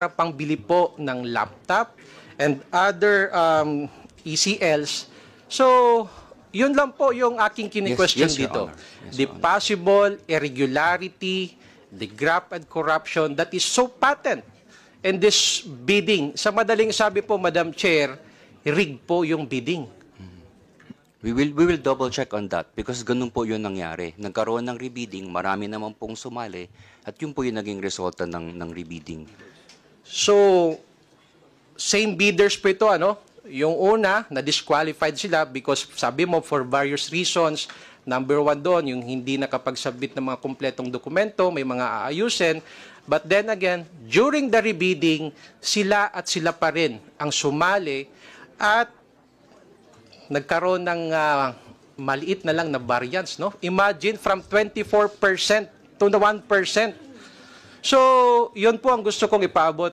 pangbili po ng laptop and other ECLs. So, yun lang po yung aking kini-question Yes, Your dito. Honor. Yes, The Your Honor. possible irregularity, the graft and corruption that is so patent in this bidding. Sa madaling sabi po, Madam Chair, rig po yung bidding. We will double check on that because ganun po yun nangyari. Nagkaroon ng rebidding, marami naman pong sumali at yun po yung naging resulta ng rebidding. So, same bidders po ito, ano? Yung una, na-disqualified sila because sabi mo for various reasons. Number one doon, yung hindi nakapag-submit ng mga kumpletong dokumento, may mga aayusin. But then again, during the rebidding, sila pa rin ang sumali at nagkaroon ng maliit na lang na variance, no? Imagine from 24% to the 1%. So, yun po ang gusto kong ipaabot